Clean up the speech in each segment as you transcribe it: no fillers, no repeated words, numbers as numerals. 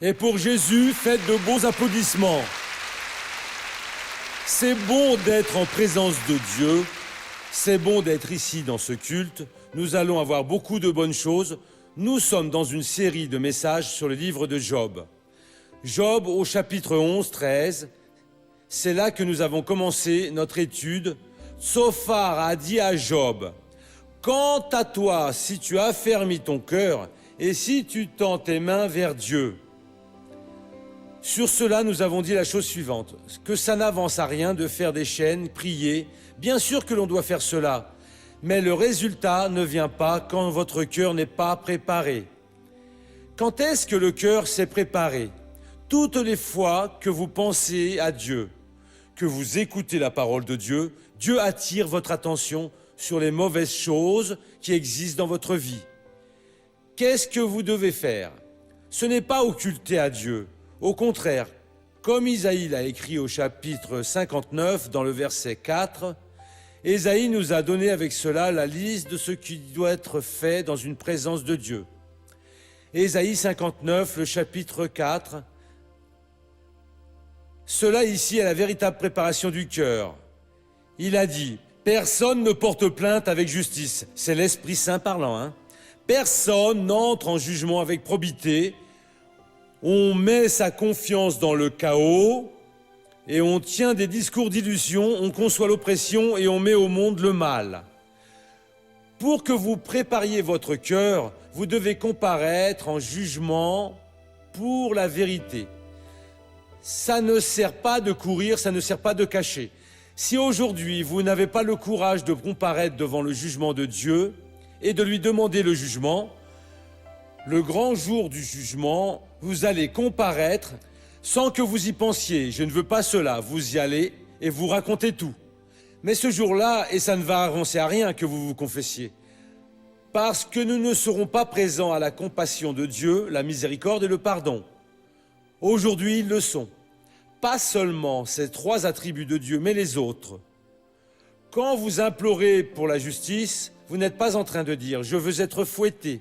Et pour Jésus, faites de beaux applaudissements. C'est bon d'être en présence de Dieu. C'est bon d'être ici dans ce culte. Nous allons avoir beaucoup de bonnes choses. Nous sommes dans une série de messages sur le livre de Job. Job au chapitre 11, 13. C'est là que nous avons commencé notre étude. Tsophar a dit à Job, « Quant à toi, si tu affermis ton cœur et si tu tends tes mains vers Dieu. » Sur cela, nous avons dit la chose suivante, que ça n'avance à rien de faire des chaînes, prier. Bien sûr que l'on doit faire cela, mais le résultat ne vient pas quand votre cœur n'est pas préparé. Quand est-ce que le cœur s'est préparé? Toutes les fois que vous pensez à Dieu, que vous écoutez la parole de Dieu, Dieu attire votre attention sur les mauvaises choses qui existent dans votre vie. Qu'est-ce que vous devez faire? Ce n'est pas occulter à Dieu. Au contraire, comme Isaïe l'a écrit au chapitre 59, dans le verset 4, Isaïe nous a donné avec cela la liste de ce qui doit être fait dans une présence de Dieu. Isaïe 59, le chapitre 4, cela ici est la véritable préparation du cœur. Il a dit, « Personne ne porte plainte avec justice. » C'est l'Esprit Saint parlant, hein. Personne n'entre en jugement avec probité. On met sa confiance dans le chaos et on tient des discours d'illusion, on conçoit l'oppression et on met au monde le mal. Pour que vous prépariez votre cœur, vous devez comparaître en jugement pour la vérité. Ça ne sert pas de courir, ça ne sert pas de cacher. Si aujourd'hui vous n'avez pas le courage de comparaître devant le jugement de Dieu et de lui demander le jugement, le grand jour du jugement, vous allez comparaître sans que vous y pensiez. Je ne veux pas cela. Vous y allez et vous racontez tout. Mais ce jour-là, et ça ne va avancer à rien que vous vous confessiez, parce que nous ne serons pas présents à la compassion de Dieu, la miséricorde et le pardon. Aujourd'hui, ils le sont. Pas seulement ces trois attributs de Dieu, mais les autres. Quand vous implorez pour la justice, vous n'êtes pas en train de dire « je veux être fouetté ».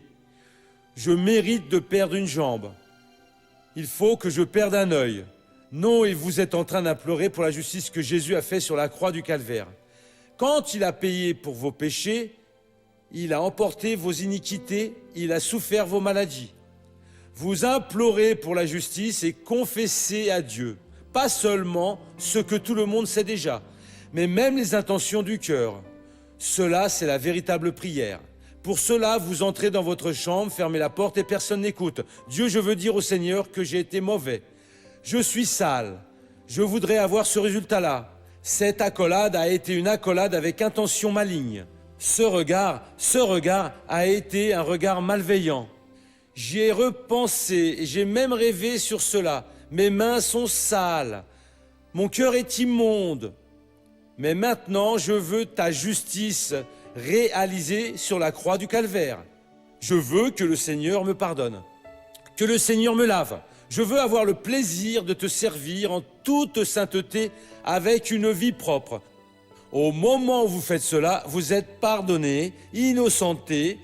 Je mérite de perdre une jambe. Il faut que je perde un œil. Non, et vous êtes en train d'implorer pour la justice que Jésus a fait sur la croix du Calvaire. Quand il a payé pour vos péchés, il a emporté vos iniquités, il a souffert vos maladies. Vous implorez pour la justice et confessez à Dieu, pas seulement ce que tout le monde sait déjà, mais même les intentions du cœur. Cela, c'est la véritable prière. Pour cela, vous entrez dans votre chambre, fermez la porte et personne n'écoute. Dieu, je veux dire au Seigneur que j'ai été mauvais. Je suis sale. Je voudrais avoir ce résultat-là. Cette accolade a été une accolade avec intention maligne. Ce regard a été un regard malveillant. J'y ai repensé et j'ai même rêvé sur cela. Mes mains sont sales. Mon cœur est immonde. Mais maintenant, je veux ta justice réalisé sur la croix du Calvaire. Je veux que le Seigneur me pardonne, que le Seigneur me lave. Je veux avoir le plaisir de te servir en toute sainteté avec une vie propre. Au moment où vous faites cela, vous êtes pardonné, innocenté,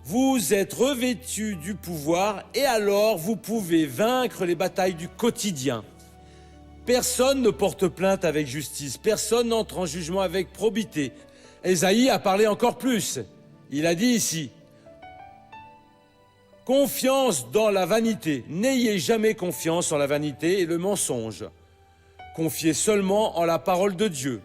vous êtes revêtu du pouvoir et alors vous pouvez vaincre les batailles du quotidien. Personne ne porte plainte avec justice, personne n'entre en jugement avec probité. Ésaïe a parlé encore plus. Il a dit ici, « Confiance dans la vanité. N'ayez jamais confiance en la vanité et le mensonge. Confiez seulement en la parole de Dieu.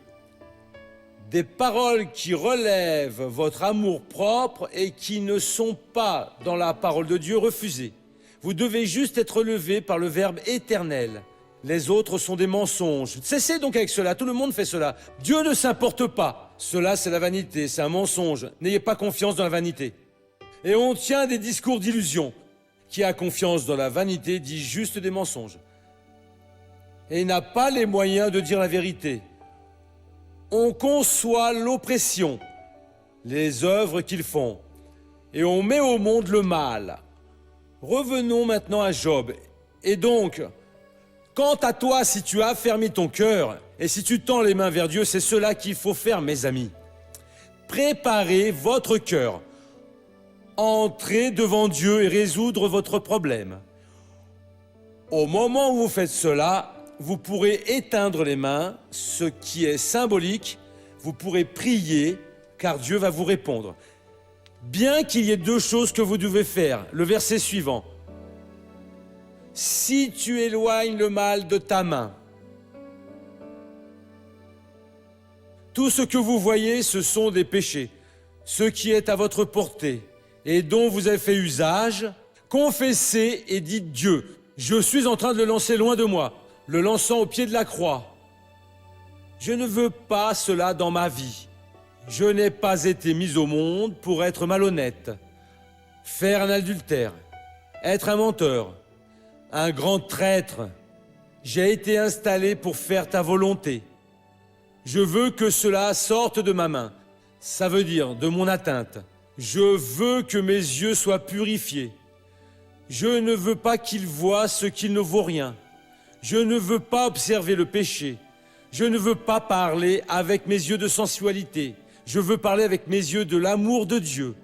Des paroles qui relèvent votre amour propre et qui ne sont pas dans la parole de Dieu refusées. Vous devez juste être relevé par le Verbe éternel. Les autres sont des mensonges. Cessez donc avec cela, tout le monde fait cela. Dieu ne s'importe pas. Cela, c'est la vanité, c'est un mensonge. N'ayez pas confiance dans la vanité. Et on tient des discours d'illusion. Qui a confiance dans la vanité dit juste des mensonges. Et n'a pas les moyens de dire la vérité. On conçoit l'oppression, les œuvres qu'ils font, et on met au monde le mal. Revenons maintenant à Job. Et donc, quant à toi, si tu as affermi ton cœur et si tu tends les mains vers Dieu, c'est cela qu'il faut faire, mes amis. Préparez votre cœur. Entrez devant Dieu et résoudre votre problème. Au moment où vous faites cela, vous pourrez éteindre les mains, ce qui est symbolique. Vous pourrez prier, car Dieu va vous répondre. Bien qu'il y ait deux choses que vous devez faire. Le verset suivant. Si tu éloignes le mal de ta main, tout ce que vous voyez, ce sont des péchés. Ce qui est à votre portée et dont vous avez fait usage, confessez et dites Dieu. Je suis en train de le lancer loin de moi, le lançant au pied de la croix. Je ne veux pas cela dans ma vie. Je n'ai pas été mis au monde pour être malhonnête, faire un adultère, être un menteur, un grand traître. J'ai été installé pour faire ta volonté. Je veux que cela sorte de ma main. Ça veut dire de mon atteinte. Je veux que mes yeux soient purifiés. Je ne veux pas qu'ils voient ce qu'il ne vaut rien. Je ne veux pas observer le péché. Je ne veux pas parler avec mes yeux de sensualité. Je veux parler avec mes yeux de l'amour de Dieu,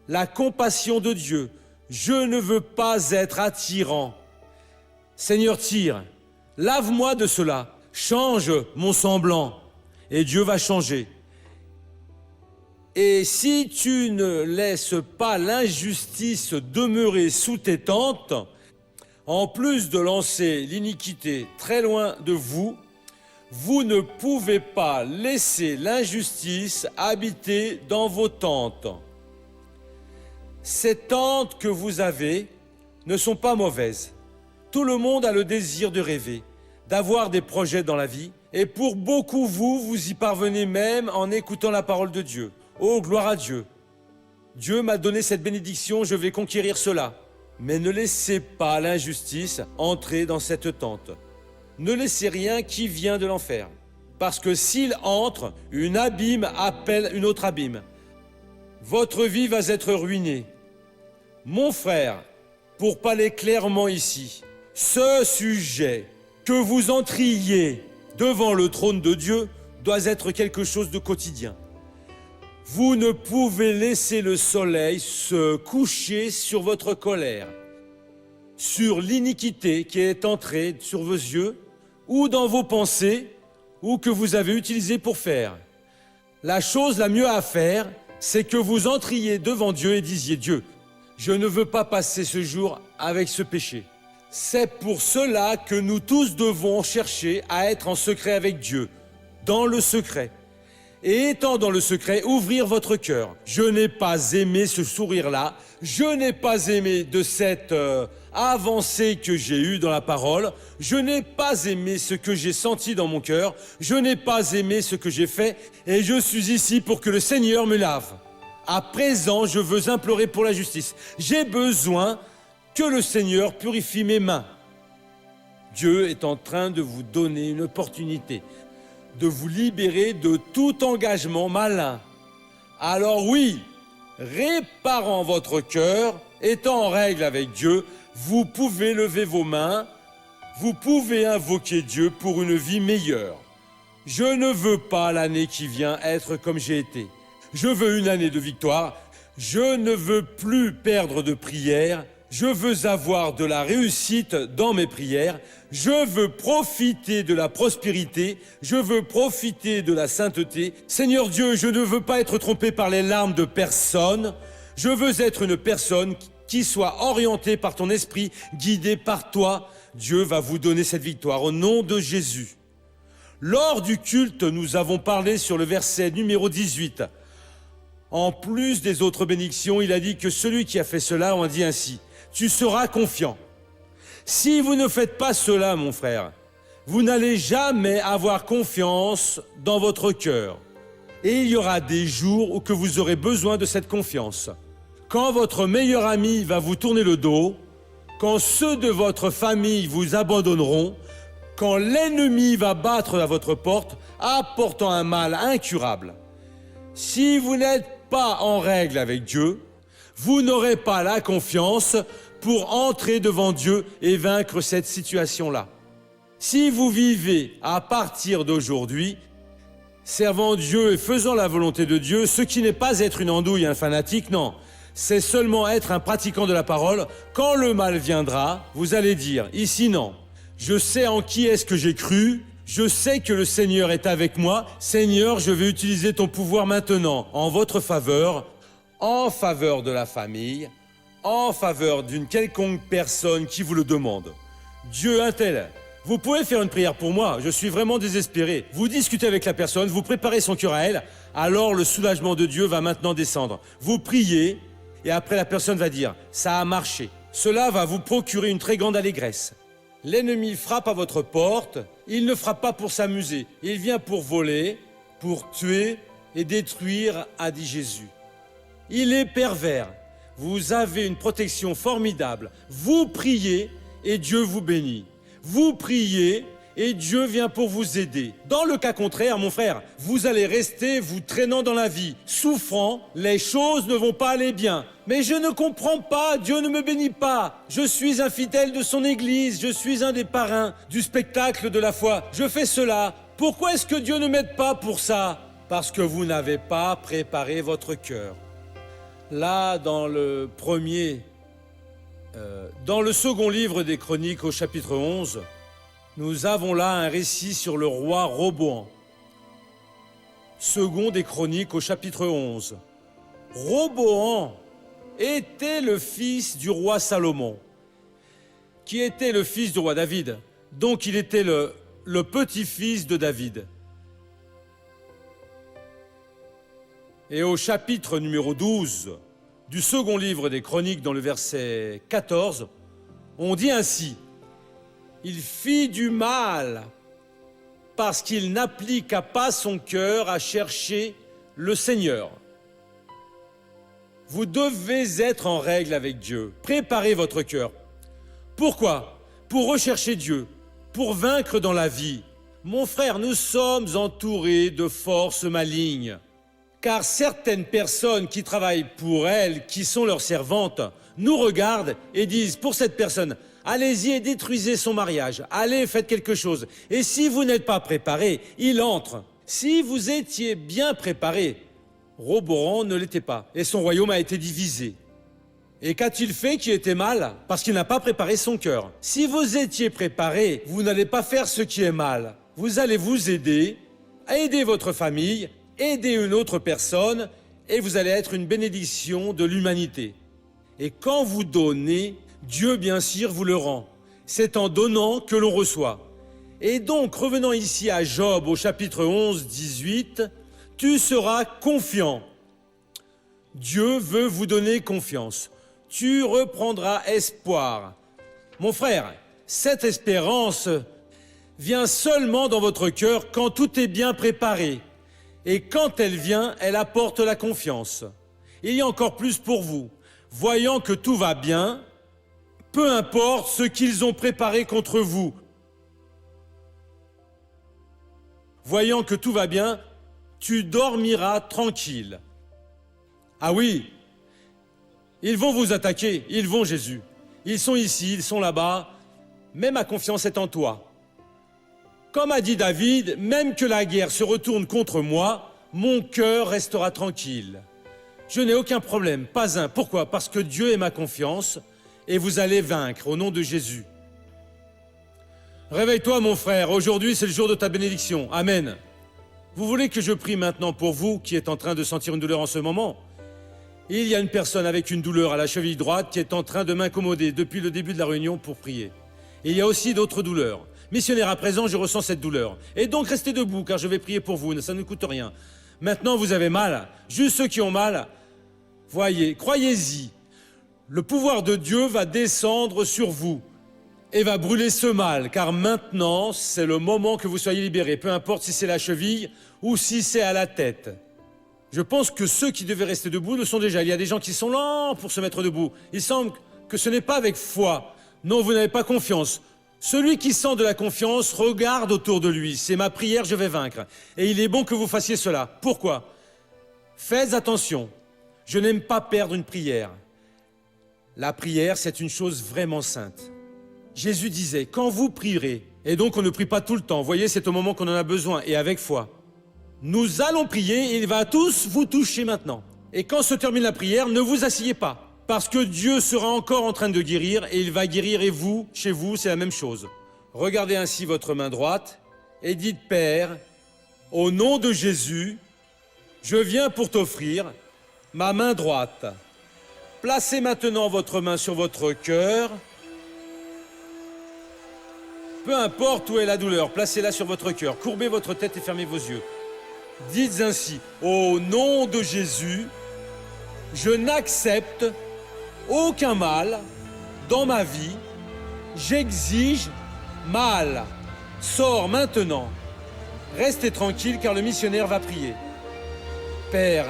la compassion de Dieu. Je ne veux pas être attirant. Seigneur, tire, lave-moi de cela, change mon semblant, et Dieu va changer. Et si tu ne laisses pas l'injustice demeurer sous tes tentes, en plus de lancer l'iniquité très loin de vous, vous ne pouvez pas laisser l'injustice habiter dans vos tentes. Ces tentes que vous avez ne sont pas mauvaises. Tout le monde a le désir de rêver, d'avoir des projets dans la vie, et pour beaucoup, vous y parvenez même en écoutant la parole de Dieu. Oh, gloire à Dieu! Dieu m'a donné cette bénédiction, je vais conquérir cela. Mais ne laissez pas l'injustice entrer dans cette tente. Ne laissez rien qui vient de l'enfer. Parce que s'il entre, une abîme appelle une autre abîme. Votre vie va être ruinée. Mon frère, pour parler clairement ici, ce sujet, que vous entriez devant le trône de Dieu, doit être quelque chose de quotidien. Vous ne pouvez laisser le soleil se coucher sur votre colère, sur l'iniquité qui est entrée sur vos yeux, ou dans vos pensées, ou que vous avez utilisé pour faire. La chose la mieux à faire, c'est que vous entriez devant Dieu et disiez, Dieu, je ne veux pas passer ce jour avec ce péché. C'est pour cela que nous tous devons chercher à être en secret avec Dieu, dans le secret. Et étant dans le secret, ouvrir votre cœur. Je n'ai pas aimé ce sourire-là, je n'ai pas aimé de cette avancée que j'ai eue dans la parole, je n'ai pas aimé ce que j'ai senti dans mon cœur, je n'ai pas aimé ce que j'ai fait, et je suis ici pour que le Seigneur me lave. À présent, je veux implorer pour la justice. J'ai besoin que le Seigneur purifie mes mains. Dieu est en train de vous donner une opportunité de vous libérer de tout engagement malin. Alors oui, réparant votre cœur, étant en règle avec Dieu, vous pouvez lever vos mains, vous pouvez invoquer Dieu pour une vie meilleure. Je ne veux pas l'année qui vient être comme j'ai été. Je veux une année de victoire. Je ne veux plus perdre de prière. Je veux avoir de la réussite dans mes prières. Je veux profiter de la prospérité. Je veux profiter de la sainteté. Seigneur Dieu, je ne veux pas être trompé par les larmes de personne. Je veux être une personne qui soit orientée par ton esprit, guidée par toi. Dieu va vous donner cette victoire au nom de Jésus. Lors du culte, nous avons parlé sur le verset numéro 18. En plus des autres bénédictions, il a dit que celui qui a fait cela, on dit ainsi, tu seras confiant. Si vous ne faites pas cela, mon frère, vous n'allez jamais avoir confiance dans votre cœur. Et il y aura des jours où que vous aurez besoin de cette confiance. Quand votre meilleur ami va vous tourner le dos, quand ceux de votre famille vous abandonneront, quand l'ennemi va battre à votre porte, apportant un mal incurable. Si vous n'êtes pas en règle avec Dieu, vous n'aurez pas la confiance pour entrer devant Dieu et vaincre cette situation-là. Si vous vivez à partir d'aujourd'hui, servant Dieu et faisant la volonté de Dieu, ce qui n'est pas être une andouille, un fanatique, non. C'est seulement être un pratiquant de la parole. Quand le mal viendra, vous allez dire, ici non. Je sais en qui est-ce que j'ai cru. Je sais que le Seigneur est avec moi. Seigneur, je vais utiliser ton pouvoir maintenant en votre faveur, en faveur de la famille, en faveur d'une quelconque personne qui vous le demande. Dieu un tel. Vous pouvez faire une prière pour moi, je suis vraiment désespéré. Vous discutez avec la personne, vous préparez son cœur à elle, alors le soulagement de Dieu va maintenant descendre. Vous priez, et après la personne va dire « ça a marché ». Cela va vous procurer une très grande allégresse. L'ennemi frappe à votre porte, il ne frappe pas pour s'amuser, il vient pour voler, pour tuer et détruire, a dit Jésus. Il est pervers. Vous avez une protection formidable. Vous priez et Dieu vous bénit. Vous priez et Dieu vient pour vous aider. Dans le cas contraire, mon frère, vous allez rester vous traînant dans la vie, souffrant, les choses ne vont pas aller bien. Mais je ne comprends pas, Dieu ne me bénit pas. Je suis un fidèle de son église, je suis un des parrains du spectacle de la foi. Je fais cela. Pourquoi est-ce que Dieu ne m'aide pas pour ça? Parce que vous n'avez pas préparé votre cœur. Là, dans le second livre des Chroniques au chapitre 11, nous avons là un récit sur le roi Roboam. Second des Chroniques au chapitre 11. Roboam était le fils du roi Salomon, qui était le fils du roi David. Donc il était le petit-fils de David. Et au chapitre numéro 12 du second livre des Chroniques, dans le verset 14, on dit ainsi: « Il fit du mal parce qu'il n'appliqua pas son cœur à chercher le Seigneur. » Vous devez être en règle avec Dieu. Préparez votre cœur. Pourquoi? Pour rechercher Dieu, pour vaincre dans la vie. Mon frère, nous sommes entourés de forces malignes. Car certaines personnes qui travaillent pour elles, qui sont leurs servantes, nous regardent et disent pour cette personne, allez-y et détruisez son mariage, allez, faites quelque chose. Et si vous n'êtes pas préparé, il entre. Si vous étiez bien préparé, Roboam ne l'était pas, et son royaume a été divisé. Et qu'a-t-il fait qui était mal? Parce qu'il n'a pas préparé son cœur. Si vous étiez préparé, vous n'allez pas faire ce qui est mal. Vous allez vous aider, aider votre famille, aider une autre personne, et vous allez être une bénédiction de l'humanité. Et quand vous donnez, Dieu, bien sûr, vous le rend. C'est en donnant que l'on reçoit. Et donc, revenons ici à Job, au chapitre 11, 18, « Tu seras confiant. » Dieu veut vous donner confiance. Tu reprendras espoir. Mon frère, cette espérance vient seulement dans votre cœur quand tout est bien préparé. Et quand elle vient, elle apporte la confiance. Il y a encore plus pour vous. Voyant que tout va bien, peu importe ce qu'ils ont préparé contre vous. Voyant que tout va bien, tu dormiras tranquille. Ah oui, ils vont vous attaquer, ils vont Jésus. Ils sont ici, ils sont là-bas, mais ma confiance est en toi. Comme a dit David, même que la guerre se retourne contre moi, mon cœur restera tranquille. Je n'ai aucun problème, pas un. Pourquoi? Parce que Dieu est ma confiance et vous allez vaincre au nom de Jésus. Réveille-toi mon frère, aujourd'hui c'est le jour de ta bénédiction. Amen. Vous voulez que je prie maintenant pour vous qui êtes en train de sentir une douleur en ce moment? Il y a une personne avec une douleur à la cheville droite qui est en train de m'accommoder depuis le début de la réunion pour prier. Et il y a aussi d'autres douleurs. Missionnaire, à présent, je ressens cette douleur. Et donc, restez debout, car je vais prier pour vous, ça ne coûte rien. Maintenant, vous avez mal. Juste ceux qui ont mal, voyez, croyez-y. Le pouvoir de Dieu va descendre sur vous et va brûler ce mal, car maintenant, c'est le moment que vous soyez libérés, peu importe si c'est la cheville ou si c'est à la tête. Je pense que ceux qui devaient rester debout le sont déjà. Il y a des gens qui sont lents pour se mettre debout. Il semble que ce n'est pas avec foi. Non, vous n'avez pas confiance. Celui qui sent de la confiance regarde autour de lui. C'est ma prière, je vais vaincre. Et il est bon que vous fassiez cela. Pourquoi? Faites attention. Je n'aime pas perdre une prière. La prière, c'est une chose vraiment sainte. Jésus disait, quand vous prierez, et donc on ne prie pas tout le temps, voyez, c'est au moment qu'on en a besoin, et avec foi. Nous allons prier, et il va tous vous toucher maintenant. Et quand se termine la prière, ne vous asseyez pas. Parce que Dieu sera encore en train de guérir et il va guérir et vous, chez vous, c'est la même chose. Regardez ainsi votre main droite et dites « Père, au nom de Jésus, je viens pour t'offrir ma main droite. Placez maintenant votre main sur votre cœur. Peu importe où est la douleur, placez-la sur votre cœur. Courbez votre tête et fermez vos yeux. Dites ainsi « Au nom de Jésus, je n'accepte aucun mal dans ma vie. J'exige mal. Sors maintenant. Restez tranquille car le missionnaire va prier. Père,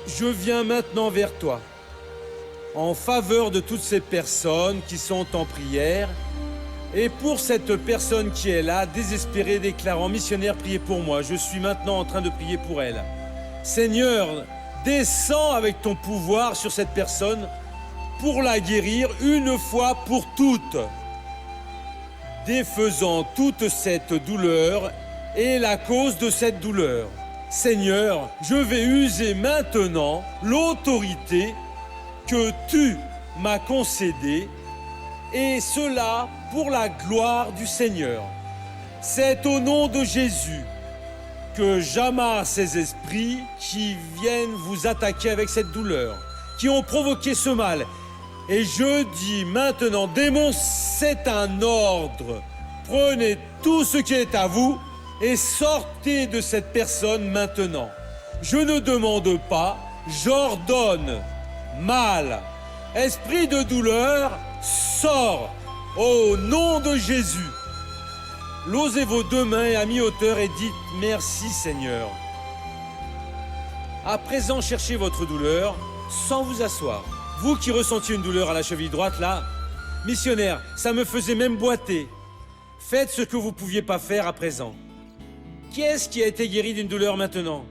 je viens maintenant vers toi en faveur de toutes ces personnes qui sont en prière et pour cette personne qui est là, désespérée, déclarant « Missionnaire, priez pour moi. Je suis maintenant en train de prier pour elle. » Seigneur, descends avec ton pouvoir sur cette personne pour la guérir une fois pour toutes, défaisant toute cette douleur et la cause de cette douleur. Seigneur, je vais user maintenant l'autorité que tu m'as concédée, et cela pour la gloire du Seigneur. C'est au nom de Jésus que j'amasse ces esprits qui viennent vous attaquer avec cette douleur, qui ont provoqué ce mal. Et je dis maintenant, démon, c'est un ordre. Prenez tout ce qui est à vous et sortez de cette personne maintenant. Je ne demande pas, j'ordonne. Mal. Esprit de douleur, sors au nom de Jésus. Losez vos deux mains à mi-hauteur et dites « Merci Seigneur ». À présent, cherchez votre douleur sans vous asseoir. Vous qui ressentiez une douleur à la cheville droite, là, missionnaire, ça me faisait même boiter. Faites ce que vous ne pouviez pas faire à présent. Qui est-ce qui a été guéri d'une douleur maintenant?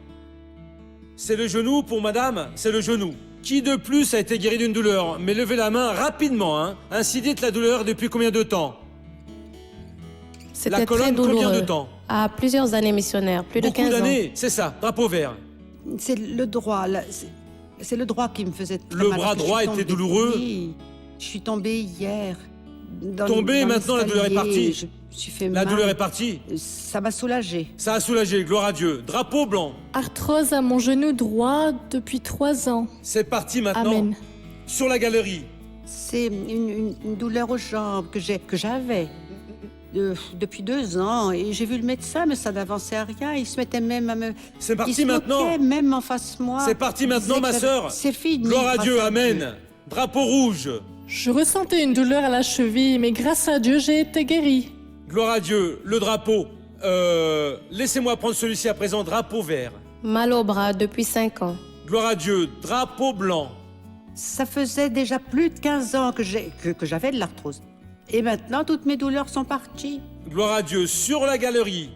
C'est le genou pour madame? C'est le genou. Qui de plus a été guéri d'une douleur? Mais levez la main rapidement, hein. Ainsi dites la douleur depuis combien de temps? C'était la colonne, très douloureux. combien de temps? À plusieurs années missionnaires, plus de 15 ans. Beaucoup d'années, c'est ça, drapeau vert. C'est le droit, là, c'est le droit qui me faisait très mal. Le bras droit était douloureux? Oui, je suis tombée hier. Tombée, maintenant la douleur est partie. Je me suis fait La mal. douleur est partie. Ça m'a soulagée. Ça a soulagé, gloire à Dieu. Drapeau blanc. Arthrose à mon genou droit depuis 3 ans. C'est parti maintenant. Amen. Sur la galerie. C'est une douleur aux jambes que j'avais depuis 2 ans. Et j'ai vu le médecin, mais ça n'avançait à rien. Il se mettait même à me... C'est il parti se maintenant. moquait même en face de moi. C'est parti Il maintenant, disait ma que sœur. c'est fini. Gloire à grâce Dieu, amen. Drapeau rouge. Je ressentais une douleur à la cheville, mais grâce à Dieu, j'ai été guérie. Gloire à Dieu, le drapeau. Laissez-moi prendre celui-ci à présent, drapeau vert. Mal au bras depuis 5 ans. Gloire à Dieu, drapeau blanc. Ça faisait déjà plus de 15 ans que j'avais de l'arthrose. Et maintenant, toutes mes douleurs sont parties. Gloire à Dieu, sur la galerie.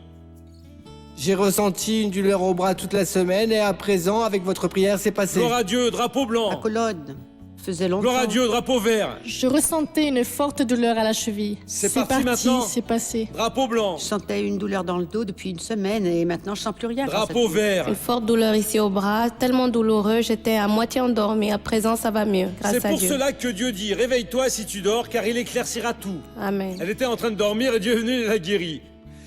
J'ai ressenti une douleur au bras toute la semaine et à présent, avec votre prière, c'est passé. Gloire à Dieu, drapeau La blanc. colonne faisait longtemps. Gloire à Dieu, drapeau vert. Je ressentais une forte douleur à la cheville. C'est parti maintenant. C'est passé. Drapeau blanc. Je sentais une douleur dans le dos depuis une semaine et maintenant, je sens plus rien. grâce à Drapeau Dieu. vert. Une forte douleur ici au bras, tellement douloureux, j'étais à moitié endormie. À présent, ça va mieux, grâce C'est à pour Dieu. cela que Dieu dit, réveille-toi si tu dors, car il éclaircira tout. Amen. Elle était en train de dormir et Dieu est venu et l'a guérie.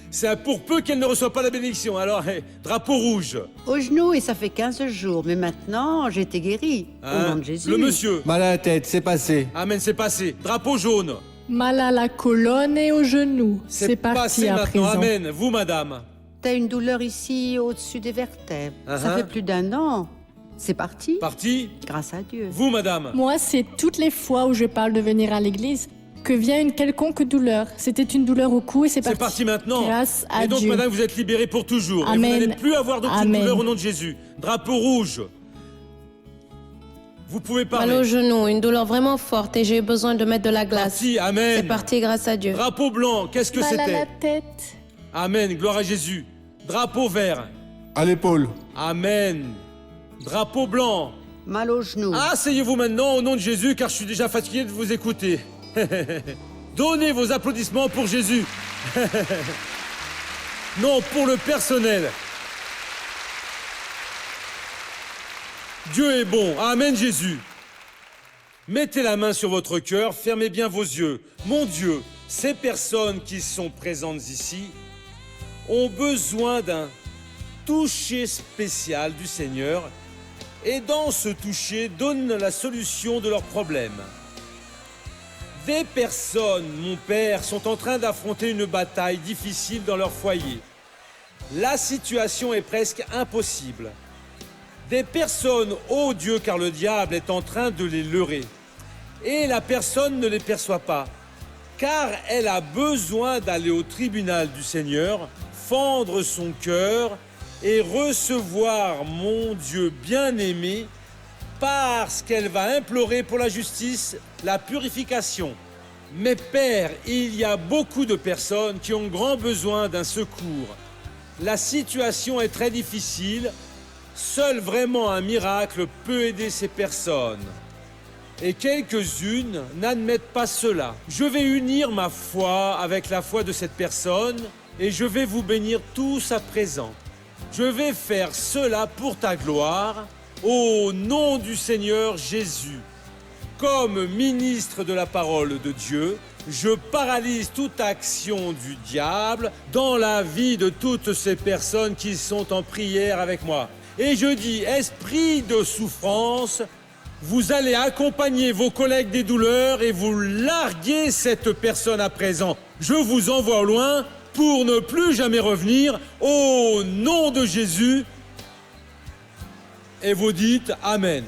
C'est pour peu qu'elle ne reçoive pas la bénédiction. Alors, drapeau rouge. Au genou et ça fait 15 jours. Mais maintenant, j'ai été guérie. Au Hein, nom de Jésus. le monsieur. Mal à la tête, c'est passé. Amen, c'est passé. Drapeau jaune. Mal à la colonne et au genou. C'est parti passé à maintenant. présent. Amen. Vous, madame. T'as une douleur ici au-dessus des vertèbres. Ça Uh-huh. fait plus d'1 an. C'est parti. Parti. Grâce à Dieu. Vous, madame. Moi, c'est toutes les fois où je parle de venir à l'église que vient une quelconque douleur. C'était une douleur au cou et c'est C'est parti. parti maintenant. Grâce à Et donc, Dieu. madame, vous êtes libérée pour toujours. Et vous Amen. n'allez plus avoir d'aucune Amen. douleur au nom de Jésus. Drapeau rouge. Vous pouvez Mal au parler. genou, une douleur vraiment forte et j'ai eu besoin de mettre de la glace. Parti. Amen. C'est parti grâce à Dieu. Drapeau blanc. Qu'est-ce que Mal à la c'était? tête. Amen. Gloire à Jésus. Drapeau vert. À l'épaule. Amen. Drapeau blanc. Mal au genou. Asseyez-vous maintenant au nom de Jésus, car je suis déjà fatigué de vous écouter. Donnez vos applaudissements pour Jésus. Non, pour le personnel. Dieu est bon. Amen, Jésus. Mettez la main sur votre cœur, fermez bien vos yeux. Mon Dieu, ces personnes qui sont présentes ici ont besoin d'un toucher spécial du Seigneur et dans ce toucher donne la solution de leurs problèmes. Des personnes, mon Père, sont en train d'affronter une bataille difficile dans leur foyer. La situation est presque impossible. Des personnes, ô Dieu, car le diable est en train de les leurrer. Et la personne ne les perçoit pas, car elle a besoin d'aller au tribunal du Seigneur, fendre son cœur et recevoir mon Dieu bien-aimé, parce qu'elle va implorer pour la justice la purification. Mais Père, il y a beaucoup de personnes qui ont grand besoin d'un secours. La situation est très difficile. Seul vraiment un miracle peut aider ces personnes. Et quelques-unes n'admettent pas cela. Je vais unir ma foi avec la foi de cette personne et je vais vous bénir tous à présent. Je vais faire cela pour ta gloire, au nom du Seigneur Jésus. Comme ministre de la parole de Dieu, je paralyse toute action du diable dans la vie de toutes ces personnes qui sont en prière avec moi. Et je dis, esprit de souffrance, vous allez accompagner vos collègues des douleurs et vous larguer cette personne à présent. Je vous envoie au loin pour ne plus jamais revenir au nom de Jésus. Et vous dites Amen.